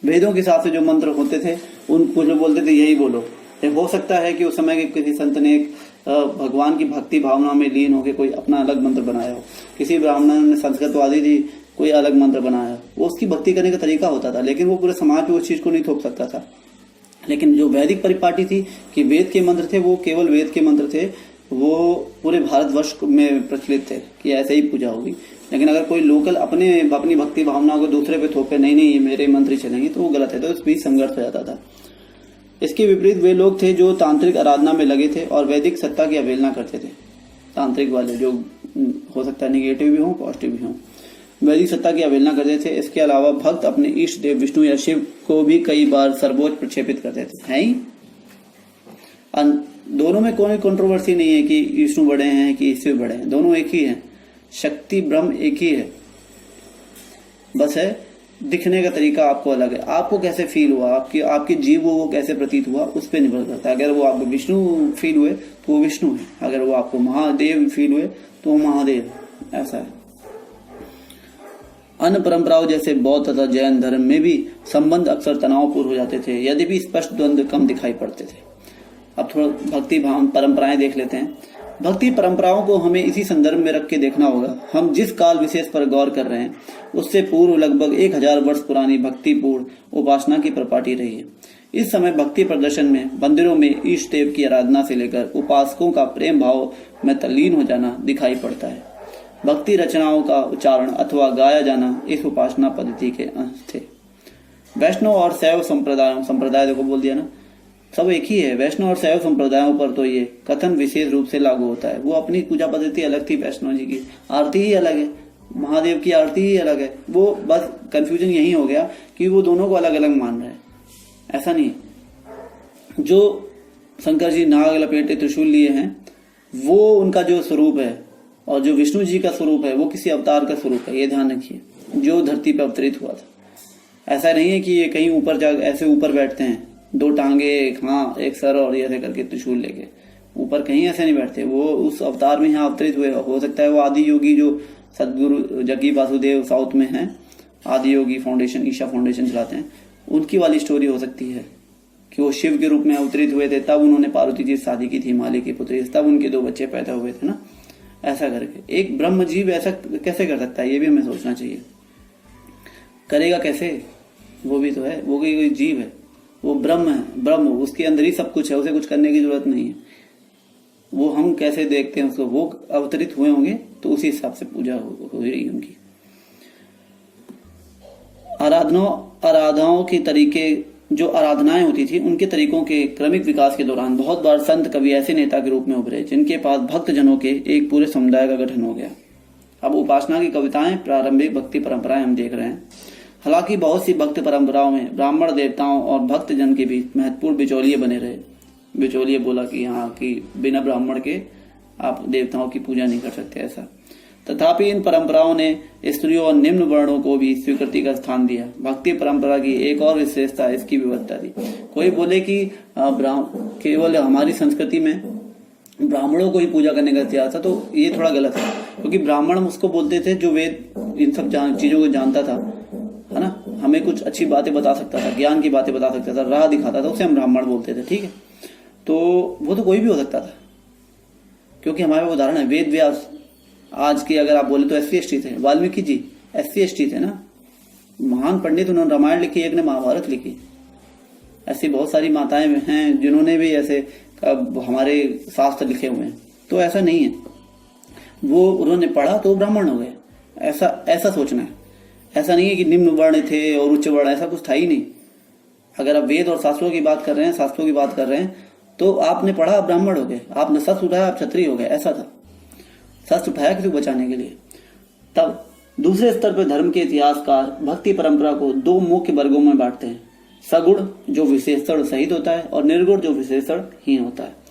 वेदों के हिसाब से जो मंत्र होते थे उन कुछ लोग बोलते थे यही बोलो। हो सकता है कि उस समय के किसी संत ने भगवान की भक्ति भावना में लीन होकर कोई अपना अलग मंत्र बनाया हो, किसी ब्राह्मण ने संस्कृतवादी थी कोई अलग मंत्र बनाया, वो उसकी भक्ति करने का तरीका होता था, लेकिन वो पूरे समाज पे उस चीज को नहीं थोप सकता था। लेकिन जो वैदिक परिपाटी थी कि वेद के मंत्र थे, वो केवल वेद के मंत्र थे, वो पूरे भारतवर्ष में प्रचलित थे कि ऐसे ही पूजा होगी। लेकिन अगर कोई लोकल अपनी भक्ति भावना को दूसरे पे थोपे, नहीं ये मेरे मंत्र ही चलेंगे, तो वो गलत है। तो इस बीच संघर्ष हो जाता था। इसके विपरीत वे लोग थे जो तांत्रिक आराधना में लगे थे और वैदिक सत्ता की अवहेलना करते थे। तांत्रिक वाले जो हो सकता है निगेटिव भी हों पॉजिटिव भी हों, वैदिक सत्ता की अवहेलना करते थे। इसके अलावा भक्त अपने इष्ट देव विष्णु या शिव को भी कई बार सर्वोच्च प्रक्षेपित करते थे। है ही दोनों में कोई कंट्रोवर्सी नहीं है कि विष्णु बड़े हैं कि शिव बड़े हैं, दोनों एक ही हैं। शक्ति ब्रह्म एक ही है, बस है दिखने का तरीका आपको अलग है। आपको कैसे फील हुआ, आपके जीव को कैसे प्रतीत हुआ, उस पर निर्भर करता है। अगर वो आपको विष्णु फील हुए तो वो विष्णु है, अगर वो आपको महादेव फील हुए तो वो महादेव, ऐसा है। अन्य परंपराओं जैसे बौद्ध तथा जैन धर्म में भी संबंध अक्सर तनावपूर्ण हो जाते थे, यद्यपि स्पष्ट द्वंद्व कम दिखाई पड़ते थे। अब थोड़ा भक्ति परंपराएं देख लेते हैं। भक्ति परंपराओं को हमें इसी संदर्भ में रख के देखना होगा। हम जिस काल विशेष पर गौर कर रहे हैं उससे पूर्व लगभग 1000 वर्ष पुरानी भक्तिपूर्ण उपासना की परिपाटी रही है। इस समय भक्ति प्रदर्शन में मंदिरों में इष्ट देव की आराधना से लेकर उपासकों का प्रेम भाव में तल्लीन हो जाना दिखाई पड़ता है। भक्ति रचनाओं का उच्चारण अथवा गाया जाना इस उपासना पद्धति के अंश थे। वैष्णव और शैव संप्रदाय देखो बोल दिया ना, सब एक ही है। वैष्णव और शैव संप्रदायों पर तो ये कथन विशेष रूप से लागू होता है। वो अपनी पूजा पद्धति अलग थी, वैष्णव जी की आरती ही अलग है, महादेव की आरती ही अलग है। वो बस कंफ्यूजन यही हो गया कि वो दोनों को अलग अलग मान रहे हैं, ऐसा नहीं। जो शंकर जी नाग लपेटे त्रिशूल लिए हैं वो उनका जो स्वरूप है, और जो विष्णु जी का स्वरूप है वो किसी अवतार का स्वरूप है, ये ध्यान रखिए, जो धरती पर अवतरित हुआ था। ऐसा नहीं है कि ये कहीं ऊपर जा ऐसे ऊपर बैठते हैं, 2 टांगे एक सर और ऐसे करके त्रिशूल लेके ऊपर, कहीं ऐसे नहीं बैठते। वो उस अवतार में यहाँ अवतरित हुए। हो सकता है वो आदि योगी जो सदगुरु जग्गी वासुदेव साउथ में हैं, आदि योगी फाउंडेशन, ईशा फाउंडेशन चलाते हैं, उनकी वाली स्टोरी हो सकती है कि वो शिव के रूप में अवतरित हुए थे, तब उन्होंने पार्वती जी से शादी की थी, हिमालय की पुत्री, तब उनके 2 बच्चे पैदा हुए थे ना, ऐसा करके। एक ब्रह्म जीव ऐसा कैसे कर सकता है, ये भी हमें सोचना चाहिए। करेगा कैसे, वो भी तो है, वो कोई जीव है, वो ब्रह्म है, ब्रह्म उसके अंदर ही सब कुछ है, उसे कुछ करने की जरूरत नहीं है। वो हम कैसे देखते हैं उसको, वो अवतरित हुए होंगे तो उसी हिसाब से पूजा हो रही उनकी। आराधनाओं के तरीके, जो आराधनाएं होती थी उनके तरीकों के क्रमिक विकास के दौरान बहुत बार संत कवि ऐसे नेता के रूप में उभरे जिनके पास भक्त जनों के एक पूरे समुदाय का गठन हो गया। अब उपासना की कविताएं, प्रारंभिक भक्ति परंपराएं हम देख रहे हैं। हालांकि बहुत सी भक्त परंपराओं में ब्राह्मण देवताओं और भक्त जन के बीच महत्वपूर्ण बिचौलिए बने रहे। बिचौलिए बोला कि हाँ कि बिना ब्राह्मण के आप देवताओं की पूजा नहीं कर सकते, ऐसा। तथापि इन परंपराओं ने स्त्रियों और निम्न वर्णों को भी स्वीकृति का स्थान दिया। भक्ति परंपरा की एक और विशेषता इसकी विविधता थी। कोई बोले कि केवल हमारी संस्कृति में ब्राह्मणों को ही पूजा करने का इतिहास था, तो ये थोड़ा गलत है, क्योंकि ब्राह्मण उसको बोलते थे जो वेद इन सब चीजों को जानता था, है ना, हमें कुछ अच्छी बातें बता सकता था, ज्ञान की बातें बता सकता था, राह दिखाता था, उसे हम ब्राह्मण बोलते थे, ठीक है। तो वो तो कोई भी हो सकता था, क्योंकि हमारे उदाहरण है वेद व्यास। आज की अगर आप बोले तो SC/ST थे, वाल्मीकि जी SC/ST थे ना, महान पंडित, उन्होंने रामायण लिखी, एक ने महाभारत लिखी। ऐसी बहुत सारी माताएं हैं जिन्होंने भी ऐसे हमारे शास्त्र लिखे हुए हैं। तो ऐसा नहीं है वो उन्होंने पढ़ा तो ब्राह्मण हो गए, ऐसा सोचना है। ऐसा नहीं है कि निम्न वर्ण थे और उच्च वर्ण, ऐसा कुछ था ही नहीं। अगर आप वेद और शास्त्रों की बात कर रहे हैं तो आपने पढ़ा आप ब्राह्मण हो गए, आपने शस्त्र उठाया आप क्षत्रिय हो गए, ऐसा था। शस्त्र उठाया किसी को बचाने के लिए। तब दूसरे स्तर पर धर्म के इतिहासकार भक्ति परंपरा को 2 मुख्य वर्गों में बांटते हैं, सगुण जो विशेषण सहित होता है और निर्गुण जो विशेषणहीन होता है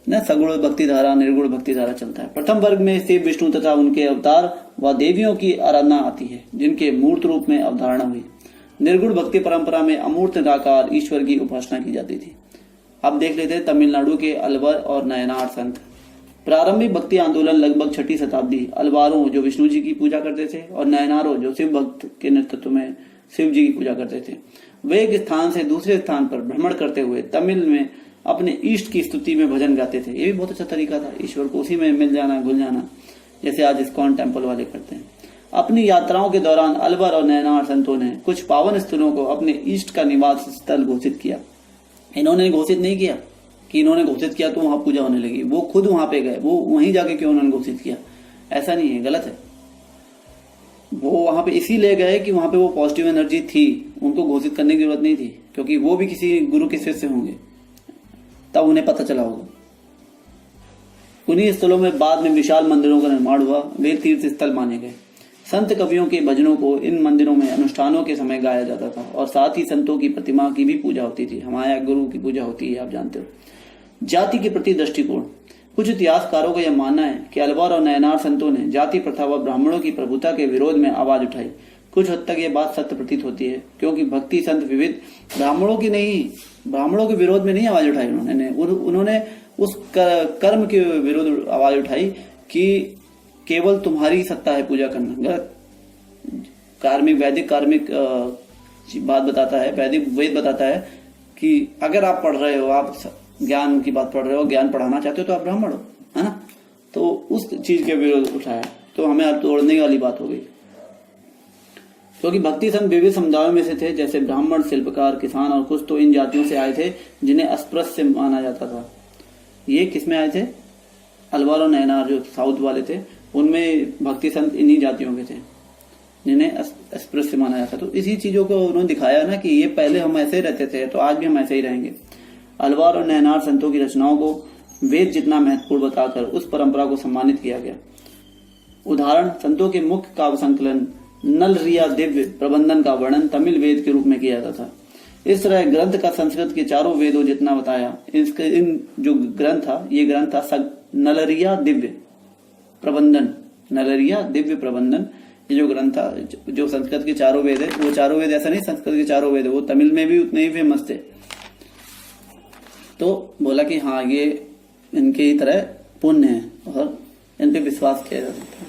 ना। सगुण भक्ति धारा, निर्गुण भक्ति धारा चलता है। प्रथम वर्ग में शिव विष्णु तथा उनके अवतार व देवियों की आराधना आती है जिनके मूर्त रूप में अवधारणा हुई। निर्गुण भक्ति परंपरा में अमूर्त निराकार ईश्वर की उपासना की जाती थी। अब देख लेते हैं तमिलनाडु के अलवर और नयनार संत। प्रारंभिक भक्ति आंदोलन लगभग 6वीं शताब्दी। अलवारों जो विष्णु जी की पूजा करते थे और नयनारों जो शिव भक्त के नेतृत्व में शिव जी की पूजा करते थे, वे एक स्थान से दूसरे स्थान पर भ्रमण करते हुए तमिल में अपने इष्ट की स्तुति में भजन गाते थे। ये भी बहुत अच्छा तरीका था, ईश्वर को उसी में मिल जाना, घुल जाना, जैसे आज इस्कॉन टेम्पल वाले करते हैं। अपनी यात्राओं के दौरान अलवर और नैनार संतों ने कुछ पावन स्थलों को अपने इष्ट का निवास स्थल घोषित किया। इन्होंने घोषित नहीं किया कि इन्होंने घोषित किया तो वहां पूजा होने लगी, वो खुद वहां पे गए, वो वहीं जाके क्यों उन्होंने घोषित किया, ऐसा नहीं है, गलत है। वो वहां पे इसीलिए गए कि वहां पे वो पॉजिटिव एनर्जी थी, उनको घोषित करने की जरूरत नहीं थी, क्योंकि वो भी किसी गुरु के शिष्य होंगे, तब उन्हें पता चला होगा। उन्हीं स्थलों में बाद में विशाल मंदिरों का निर्माण हुआ, वे तीर्थ स्थल माने गए। संत कवियों के भजनों को इन मंदिरों में अनुष्ठानों के समय गाया जाता था और साथ ही संतों की प्रतिमा की भी पूजा होती थी। हमारे यहाँ गुरु की पूजा होती है, आप जानते हो। जाति के प्रति दृष्टिकोण। कुछ इतिहासकारों का यह मानना है कि अलवर और नैनार संतों ने जाति प्रथा व ब्राह्मणों की प्रभुता के विरोध में आवाज उठाई। कुछ हद तक ये बात सत्य प्रतीत होती है, क्योंकि भक्ति संत विविध ब्राह्मणों के विरोध में नहीं आवाज उठाई। उन्होंने उस कर्म के विरुद्ध आवाज उठाई कि केवल तुम्हारी सत्ता है पूजा करना। गलत। वैदिक कार्मिक बात बताता है, वैदिक वेद बताता है कि अगर आप पढ़ रहे हो, आप ज्ञान की बात पढ़ रहे हो, ज्ञान पढ़ाना चाहते हो तो आप ब्राह्मण हो, है ना। तो उस चीज के विरोध उठाया, तो हमें अब तोड़ने वाली बात हो गई। क्योंकि भक्ति संत विविध समुदायों में से थे, जैसे ब्राह्मण, शिल्पकार, किसान और कुछ तो इन जातियों से आए थे जिन्हें अस्पृश्य माना जाता था। ये किसमें आए थे? अलवर और नैनार जो साउथ वाले थे, उनमें भक्ति संत इन्हीं जातियों के थे जिन्हें अस्पृश्य माना जाता। तो इसी चीजों को उन्होंने दिखाया ना कि ये पहले हम ऐसे रहते थे तो आज भी हम ऐसे ही रहेंगे। अलवर और नैनार संतों की रचनाओं को वेद जितना महत्वपूर्ण बताकर उस परंपरा को सम्मानित किया गया। उदाहरण, संतों के मुख्य काव्य संकलन नलरिया दिव्य प्रबंधन का वर्णन तमिल वेद के रूप में किया जाता था। इस तरह ग्रंथ का संस्कृत के चारों वेदों जितना बताया, इन जो ग्रंथ था, ये ग्रंथ था नलरिया दिव्य प्रबंधन। नलरिया दिव्य प्रबंधन ये जो ग्रंथ था, जो संस्कृत के चारों वेद है, वो चारों वेद ऐसा नहीं संस्कृत के चारों वेद है, वो तमिल में भी उतने ही फेमस थे। तो बोला कि हाँ ये इनके ही तरह पुण्य है और इन पे विश्वास किया जा सकता है,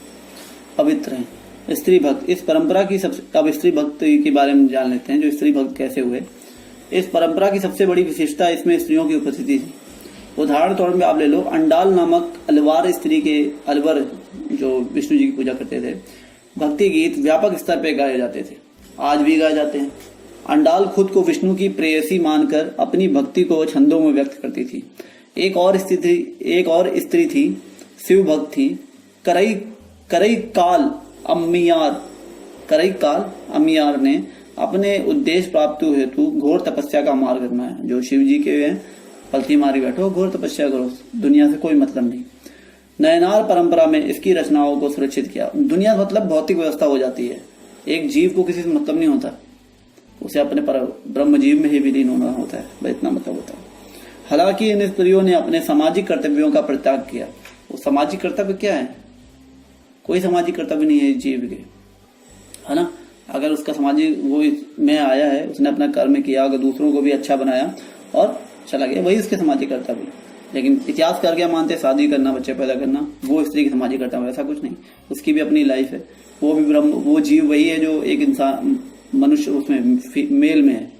पवित्र है। स्त्री भक्त, इस परंपरा की अब स्त्री भक्त के बारे में जान लेते हैं, जो स्त्री भक्त कैसे हुए। इस परंपरा की सबसे बड़ी विशेषता इसमें स्त्रियों की उपस्थिति थी। उदाहरण तौर में आप ले लो, अंडाल नामक अलवार स्त्री के, अलवर जो विष्णु जी की पूजा करते थे, भक्ति गीत व्यापक स्तर पर गाए जाते थे, आज भी गाए जाते हैं। अंडाल खुद को विष्णु की प्रेयसी मानकर अपनी भक्ति को छंदों में व्यक्त करती थी। एक और स्त्री थी, शिव भक्त थी, करईकाल अम्मियार ने अपने उद्देश्य प्राप्ति हेतु घोर तपस्या का मार्ग अपनाया। जो शिव जी के हैं, पलथी मारी बैठो, घोर तपस्या करो, दुनिया से कोई मतलब नहीं। नैनार परंपरा में इसकी रचनाओं को सुरक्षित किया। दुनिया मतलब भौतिक व्यवस्था हो जाती है, एक जीव को किसी से मतलब नहीं होता, उसे अपने ब्रह्म जीव में ही विलीन होना होता है, बस इतना मतलब होता है। हालांकि इन स्त्रियों ने अपने सामाजिक कर्तव्यों का परित्याग किया। वो सामाजिक कर्तव्य क्या है? कोई सामाजिक कर्तव्य नहीं है जीव के, है ना। अगर उसका सामाजिक वो में आया है, उसने अपना कर्म किया, अगर दूसरों को भी अच्छा बनाया और चला गया, वही उसके सामाजिक कर्तव्य। लेकिन इतिहास कर क्या मानते, शादी करना, बच्चे पैदा करना, वो स्त्री की सामाजिक कर्तव्य, ऐसा कुछ नहीं। उसकी भी अपनी लाइफ है, वो भी वो जीव वही है जो एक इंसान, मनुष्य उसमें मेल में है,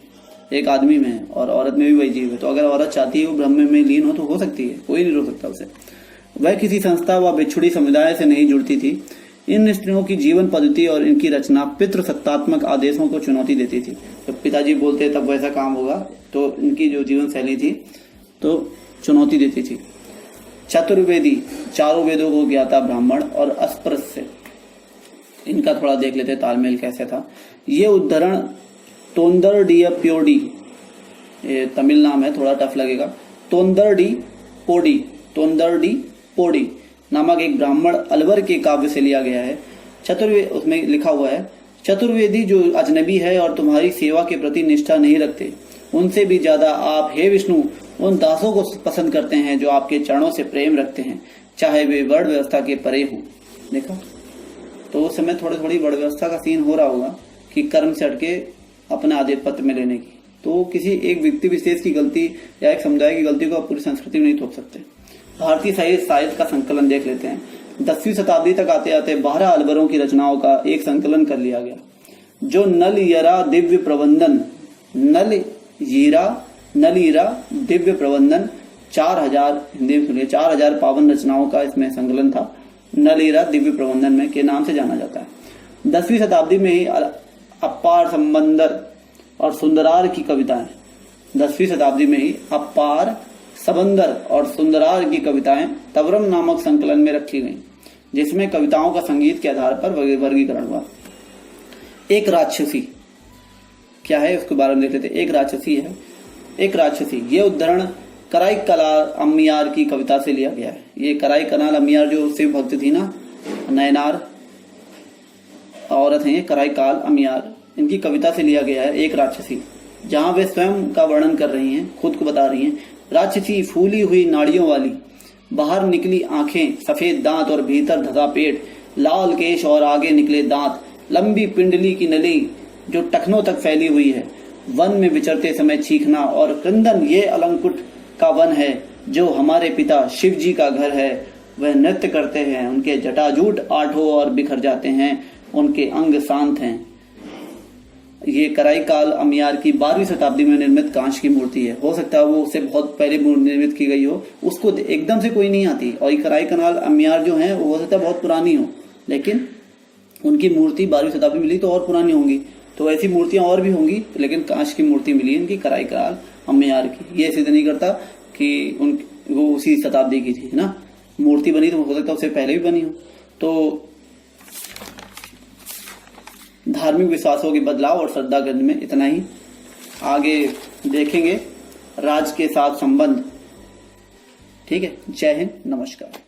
एक आदमी में है, और औरत में भी वही जीव है। तो अगर औरत चाहती है वो ब्रह्म में लीन हो तो हो सकती है, कोई नहीं रोक सकता उसे। वह किसी संस्था व बिछुड़ी समुदाय से नहीं जुड़ती थी। इन स्त्रियों की जीवन पद्धति और इनकी रचना पितृसत्तात्मक आदेशों को चुनौती देती थी। जब पिताजी बोलते तब वैसा काम होगा, तो इनकी जो जीवन शैली थी तो चुनौती देती थी। चतुर्वेदी, चारों वेदों को ज्ञाता ब्राह्मण और अस्पृश्य, इनका थोड़ा देख लेते तालमेल कैसे था। ये उद्धरण तोंदरडीपोडी, ये तमिल नाम है, थोड़ा टफ लगेगा, तोंदरडीपोडी नामक एक ब्राह्मण अलवर के काव्य से लिया गया है। उसमें लिखा हुआ है, चतुर्वेदी जो अजनबी है और तुम्हारी सेवा के प्रति निष्ठा नहीं रखते, उनसे भी ज्यादा आप हे विष्णु उन दासों को पसंद करते हैं जो आपके चरणों से प्रेम रखते हैं, चाहे वे वर्ण व्यवस्था के परे हों। देखा, तो उस समय थोड़ी वर्ण व्यवस्था का सीन हो रहा होगा कि कर्म से हटके अपने आधिपत्य में लेने की। तो किसी एक व्यक्ति विशेष की गलती या एक समुदाय की गलती को आप पूरी संस्कृति में नहीं थोप सकते। भारतीय साहित्य का संकलन देख लेते हैं। 10वीं शताब्दी तक आते आते 12 अलवरों की रचनाओं का एक संकलन कर लिया गया, जो नल यरा दिव्य प्रबंधन, नल यीरा नलीरा दिव्य प्रबंधन 4000, हिंदी में सुनिए, 4000 पावन रचनाओं का इसमें संकलन था। नलीरा दिव्य प्रबंधन में के नाम से जाना जाता है। 10वीं शताब्दी में ही अपार संबंदर और सुंदरार की कविताएं, 10वीं शताब्दी में ही अपार सबंदर और सुंदरार की कविताएं तवरम नामक संकलन में रखी गई, जिसमें कविताओं का संगीत के आधार पर वर्गीकरण हुआ। एक राक्षसी क्या है उसके बारे में देख लेते। एक राक्षसी है, एक राक्षसी, ये उदाहरण कराई कलाल अम्मियार की कविता से लिया गया है। ये कराई कलाल अम्मियार जो शिव भक्त थी ना, नयनार औरत है, कराई काल अम्मियार, इनकी कविता से लिया गया है एक राक्षसी, जहां वे स्वयं का वर्णन कर रही हैं, खुद को बता रही हैं। राक्षसी फूली हुई नाड़ियों वाली, बाहर निकली आंखें, सफेद दांत और भीतर धसा पेट, लाल केश और आगे निकले दांत, लंबी पिंडली की नली जो टखनों तक फैली हुई है। वन में विचरते समय चीखना और क्रंदन ये अलंकुट का वन है जो हमारे पिता शिव जी का घर है। वह नृत्य करते हैं, उनके जटाजूट आठों और बिखर जाते हैं, उनके अंग शांत हैं। ये कराई काल अम्मियार की 12वीं शताब्दी में निर्मित कांच की मूर्ति है। हो सकता है वो उससे बहुत पहले निर्मित की गई हो, उसको एकदम से कोई नहीं आती। और ये कराई काल अम्मियार जो है वो हो सकता है बहुत पुरानी हो, लेकिन उनकी मूर्ति 12वीं शताब्दी में मिली तो और पुरानी होंगी। तो ऐसी मूर्तियां और भी होंगी, लेकिन कांच की मूर्ति मिली इनकी कराई काल अम्मियार की। ये सिद्ध नहीं करता कि वो उसी शताब्दी की थी ना। मूर्ति बनी तो हो सकता है उससे पहले भी बनी हो। तो धार्मिक विश्वासों के बदलाव और श्रद्धा ग्रंथ में इतना ही। आगे देखेंगे राज के साथ संबंध। ठीक है, जय हिंद, नमस्कार।